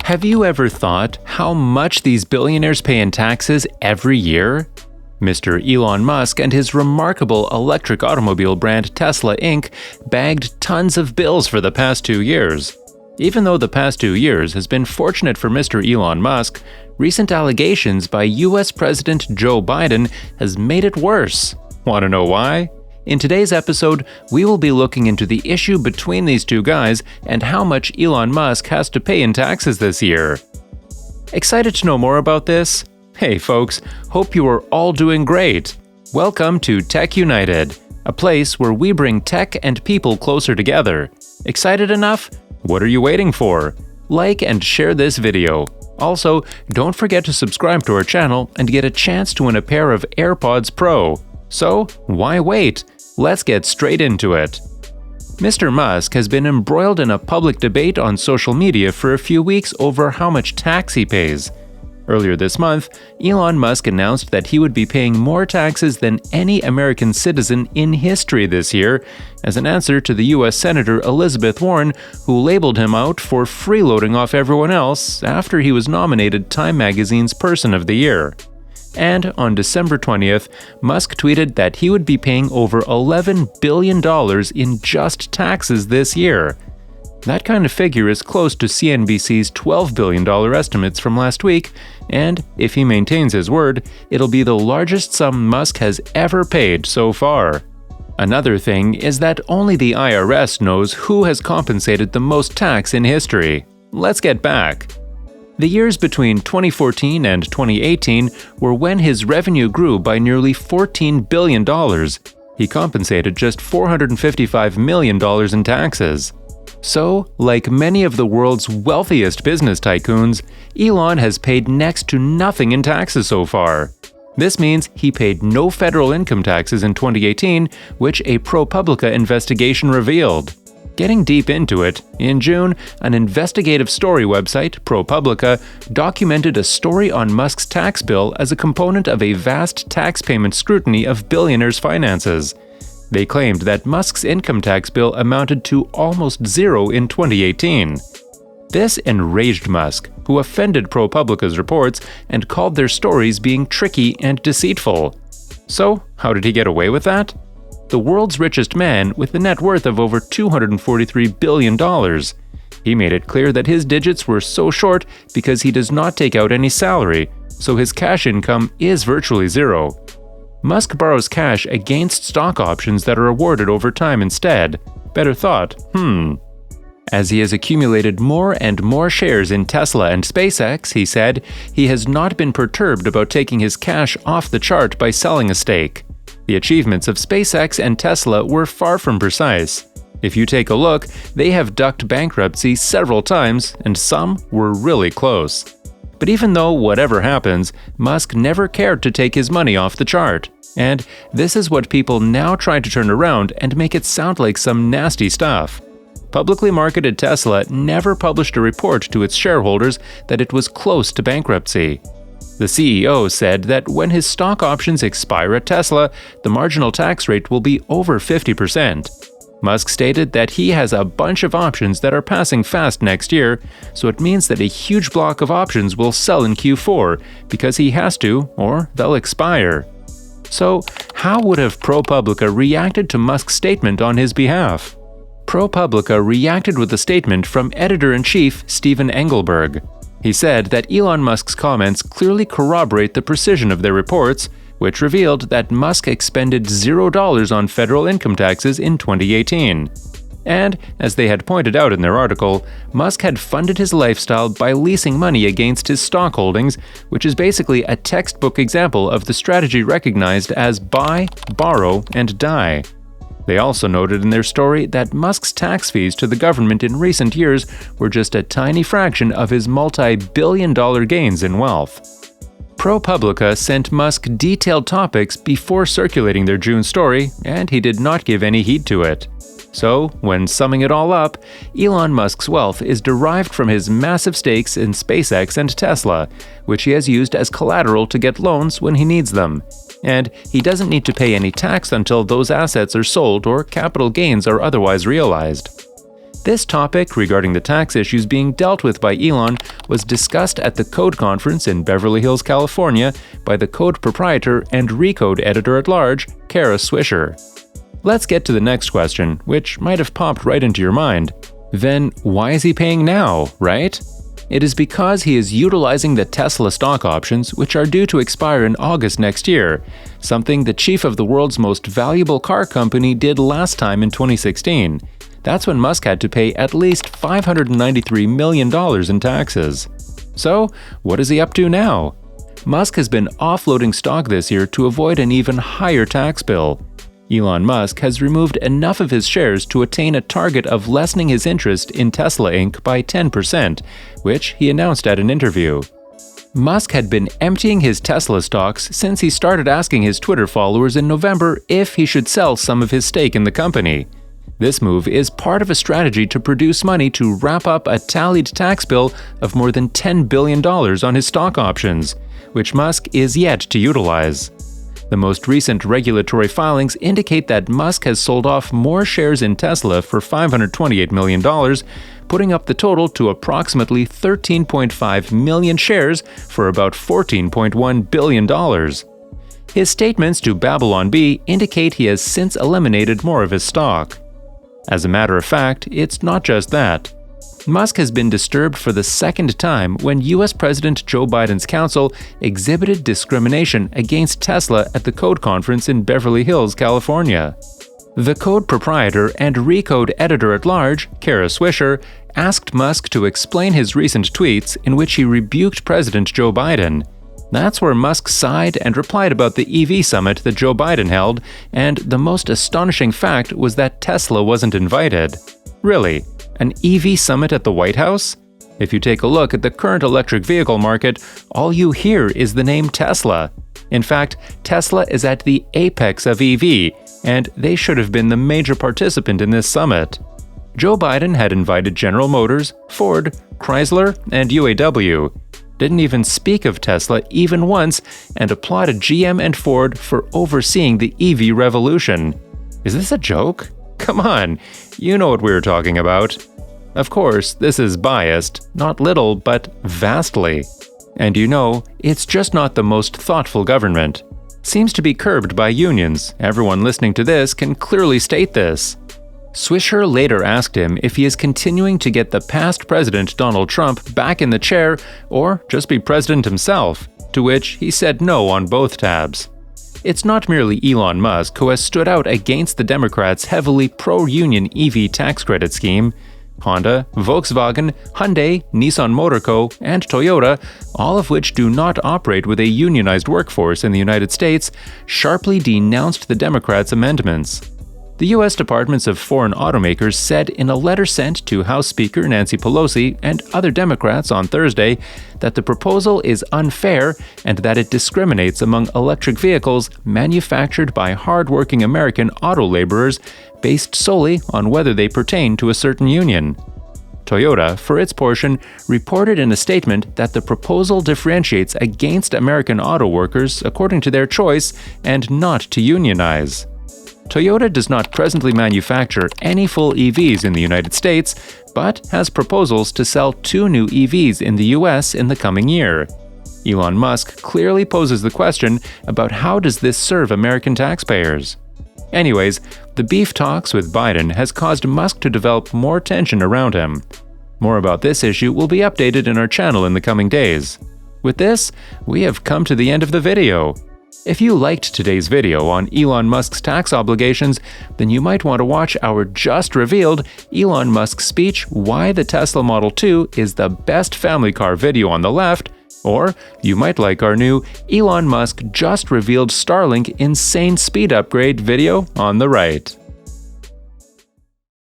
Have you ever thought how much these billionaires pay in taxes every year? Mr. Elon Musk and his remarkable electric automobile brand Tesla.inc bagged tons of bills for the past 2 years. Even though the past 2 years has been fortunate for Mr. Elon Musk, recent allegations by US President Joe Biden has made it worse. Want to know why? In today's episode, we will be looking into the issue between these two guys and how much Elon Musk has to pay in taxes this year. Excited to know more about this? Hey folks, hope you are all doing great. Welcome to Tech United, a place where we bring tech and people closer together. Excited enough? What are you waiting for? Like and share this video. Also, don't forget to subscribe to our channel and get a chance to win a pair of AirPods Pro. So, why wait? Let's get straight into it. Mr. Musk has been embroiled in a public debate on social media for a few weeks over how much tax he pays. Earlier this month, Elon Musk announced that he would be paying more taxes than any American citizen in history this year, as an answer to the US Senator Elizabeth Warren, who labeled him out for freeloading off everyone else after he was nominated Time Magazine's Person of the Year. And on December 20th, Musk tweeted that he would be paying over $11 billion in just taxes this year. That kind of figure is close to CNBC's $12 billion estimates from last week, and if he maintains his word, it'll be the largest sum Musk has ever paid so far. Another thing is that only the IRS knows who has compensated the most tax in history. Let's get back. The years between 2014 and 2018 were when his revenue grew by nearly $14 billion. He compensated just $455 million in taxes. So, like many of the world's wealthiest business tycoons, Elon has paid next to nothing in taxes so far. This means he paid no federal income taxes in 2018, which a Propublica investigation revealed. Getting deep into it, in June, an investigative story website, Propublica, documented a story on Musk's tax bill as a component of a vast tax payment scrutiny of billionaires' finances. They claimed that Musk's income tax bill amounted to almost zero in 2018. This enraged Musk, who offended Propublica's reports and called their stories being tricky and deceitful. So, how did he get away with that? The world's richest man with a net worth of over $243 billion. He made it clear that his digits were so short because he does not take out any salary, so his cash income is virtually zero. Musk borrows cash against stock options that are awarded over time instead. Better thought, As he has accumulated more and more shares in Tesla and SpaceX, he said, he has not been perturbed about taking his cash off the chart by selling a stake. The achievements of SpaceX and Tesla were far from precise. If you take a look, they have ducked bankruptcy several times, and some were really close. But even though whatever happens, Musk never cared to take his money off the chart. And this is what people now try to turn around and make it sound like some nasty stuff. Publicly marketed Tesla never published a report to its shareholders that it was close to bankruptcy. The CEO said that when his stock options expire at Tesla, the marginal tax rate will be over 50%. Musk stated that he has a bunch of options that are passing fast next year, so it means that a huge block of options will sell in Q4 because he has to, or they'll expire. So, how would have Propublica reacted to Musk's statement on his behalf? Propublica reacted with a statement from editor-in-chief Steven Engelberg. He said that Elon Musk's comments clearly corroborate the precision of their reports, which revealed that Musk expended $0 on federal income taxes in 2018. And, as they had pointed out in their article, Musk had funded his lifestyle by leasing money against his stock holdings, which is basically a textbook example of the strategy recognized as buy, borrow, and die. They also noted in their story that Musk's tax fees to the government in recent years were just a tiny fraction of his multi-billion-dollar gains in wealth. Propublica sent Musk detailed topics before circulating their June story, and he did not give any heed to it. So, when summing it all up, Elon Musk's wealth is derived from his massive stakes in SpaceX and Tesla, which he has used as collateral to get loans when he needs them. And he doesn't need to pay any tax until those assets are sold or capital gains are otherwise realized. This topic regarding the tax issues being dealt with by Elon was discussed at the Code Conference in Beverly Hills, California by the Code proprietor and Recode editor-at-large, Kara Swisher. Let's get to the next question, which might have popped right into your mind. Then why is he paying now, right? It is because he is utilizing the Tesla stock options, which are due to expire in August next year, something the chief of the world's most valuable car company did last time in 2016. That's when Musk had to pay at least $593 million in taxes. So, what is he up to now? Musk has been offloading stock this year to avoid an even higher tax bill. Elon Musk has removed enough of his shares to attain a target of lessening his interest in Tesla.inc by 10%, which he announced at an interview. Musk had been emptying his Tesla stocks since he started asking his Twitter followers in November if he should sell some of his stake in the company. This move is part of a strategy to produce money to wrap up a tallied tax bill of more than $10 billion on his stock options, which Musk is yet to utilize. The most recent regulatory filings indicate that Musk has sold off more shares in Tesla for $528 million, putting up the total to approximately 13.5 million shares for about $14.1 billion. His statements to Babylon Bee indicate he has since eliminated more of his stock. As a matter of fact, it's not just that. Musk has been disturbed for the second time when U.S. President Joe Biden's counsel exhibited discrimination against Tesla at the Code Conference in Beverly Hills, California. The Code proprietor and Recode editor-at-large, Kara Swisher, asked Musk to explain his recent tweets in which he rebuked President Joe Biden. That's where Musk sighed and replied about the EV summit that Joe Biden held, and the most astonishing fact was that Tesla wasn't invited. Really? An EV summit at the White House? If you take a look at the current electric vehicle market, all you hear is the name Tesla. In fact, Tesla is at the apex of EV, and they should have been the major participant in this summit. Joe Biden had invited General Motors, Ford, Chrysler, and UAW. Didn't even speak of Tesla even once, and applauded GM and Ford for overseeing the EV revolution. Is this a joke? Come on, you know what we were talking about. Of course, this is biased, not little, but vastly. And you know, it's just not the most thoughtful government. Seems to be curbed by unions. Everyone listening to this can clearly state this. Swisher later asked him if he is continuing to get the past president Donald Trump back in the chair or just be president himself, to which he said no on both tabs. It's not merely Elon Musk who has stood out against the Democrats' heavily pro-union EV tax credit scheme. Honda, Volkswagen, Hyundai, Nissan Motor Co., and Toyota, all of which do not operate with a unionized workforce in the United States, sharply denounced the Democrats' amendments. The U.S. Departments of Foreign Automakers said in a letter sent to House Speaker Nancy Pelosi and other Democrats on Thursday that the proposal is unfair and that it discriminates among electric vehicles manufactured by hard-working American auto laborers based solely on whether they pertain to a certain union. Toyota, for its portion, reported in a statement that the proposal differentiates against American auto workers according to their choice and not to unionize. Toyota does not presently manufacture any full EVs in the United States, but has proposals to sell 2 new EVs in the US in the coming year. Elon Musk clearly poses the question about how does this serve American taxpayers? Anyways, the beef talks with Biden has caused Musk to develop more tension around him. More about this issue will be updated in our channel in the coming days. With this, we have come to the end of the video. If you liked today's video on Elon Musk's tax obligations, then you might want to watch our just revealed Elon Musk speech Why the Tesla Model 2 is the best family car video on the left, or you might like our new Elon Musk just revealed Starlink insane speed upgrade video on the right.